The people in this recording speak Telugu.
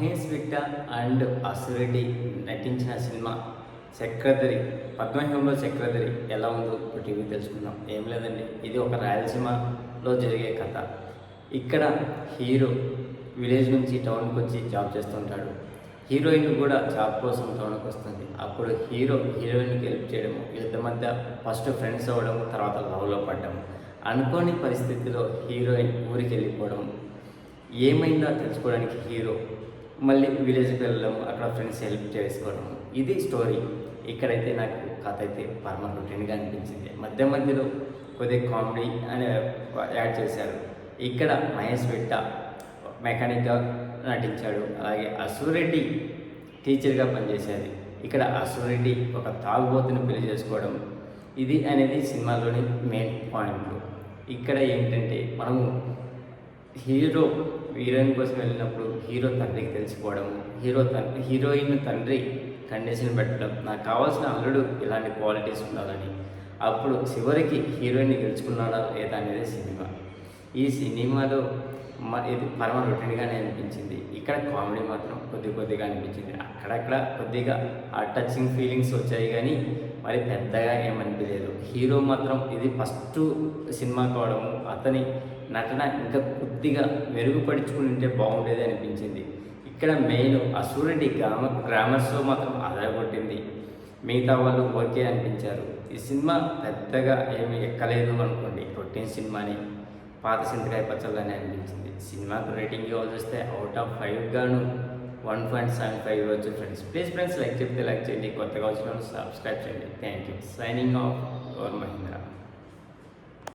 మహేష్ విట్ట అండ్ అసురెడ్డి నటించిన సినిమా చక్రధరి పద్మవ్యూహంలో చక్రధరి ఎలా ఉందో ఇప్పుడు టీవీ తెలుసుకుందాం. ఏం లేదండి, ఇది ఒక రాయలసీమలో జరిగే కథ. ఇక్కడ హీరో విలేజ్ నుంచి టౌన్కి వచ్చి జాబ్ చేస్తుంటాడు. హీరోయిన్ కూడా జాబ్ కోసం టౌన్కి వస్తుంది. అప్పుడు హీరో హీరోయిన్కి హెల్ప్ చేయడము, వీళ్ళ మధ్య ఫస్ట్ ఫ్రెండ్స్ అవ్వడము, తర్వాత లవ్లో పడ్డము. అనుకోని పరిస్థితిలో హీరోయిన్ ఊరికి వెళ్ళిపోవడం, ఏమైందో తెలుసుకోవడానికి హీరో మళ్ళీ విలేజ్కి వెళ్ళడం, అక్కడ ఫ్రెండ్స్ హెల్ప్ చేసుకోవడం. ఇది స్టోరీ. ఇక్కడైతే నాకు కథ అయితే పరమ రొటీన్గా అనిపించింది. మధ్య మధ్యలో కొద్దిగా కామెడీ అని యాడ్ చేశారు. ఇక్కడ మహేష్ విట్ట మెకానిక్గా నటించాడు. అలాగే అసురెడ్డి టీచర్గా పనిచేసేది. ఇక్కడ అసురెడ్డి ఒక తాగుబోతుని పెళ్లి చేసుకోవడం, ఇది అనేది సినిమాలోని మెయిన్ పాయింట్లు. ఇక్కడ ఏంటంటే మనము హీరో హీరోయిన్ కోసం వెళ్ళినప్పుడు హీరో తండ్రికి తెలిసిపోవడం, హీరోయిన్ తండ్రి కండిషన్ పెట్టడం, నాకు కావాల్సిన అల్లుడు ఇలాంటి క్వాలిటీస్ ఉండాలని. అప్పుడు చివరికి హీరోయిన్ని గెలుచుకున్నాడా లేదా అనేది సినిమా. ఈ సినిమాలో ఇది పరమ రొటీన్గానే అనిపించింది. ఇక్కడ కామెడీ మాత్రం కొద్దిగా అనిపించింది. అక్కడక్కడ కొద్దిగా ఆ టచింగ్ ఫీలింగ్స్ వచ్చాయి, కానీ మరి పెద్దగా ఏమనిపించలేదు. హీరో మాత్రం ఇది ఫస్ట్ సినిమా కావడము, అతని నటన ఇంకా కొద్దిగా మెరుగుపరుచుకుని ఉంటే బాగుండేది అనిపించింది. ఇక్కడ మెయిన్ అసురెడ్డి గ్రామర్స్లో మాత్రం అదరగొట్టింది. మిగతా వాళ్ళు ఓకే అనిపించారు. ఈ సినిమా పెద్దగా ఏమి ఎక్కలేదు అనుకోండి, రొటీన్ సినిమాని పాత సింతకాయ పచ్చళ్ళని అనిపించింది. సినిమాకు రేటింగ్ ఇవ్వాల్సి వస్తే అవుట్ ఆఫ్ 5 గాను 1.75 ఇవ్వచ్చు ఫ్రెండ్స్. ప్లీజ్ ఫ్రెండ్స్, లైక్ చెప్తే లైక్ చేయండి, కొత్తగా వచ్చిన సబ్స్క్రైబ్ చేయండి. Thank you. Signing off your Mahindra.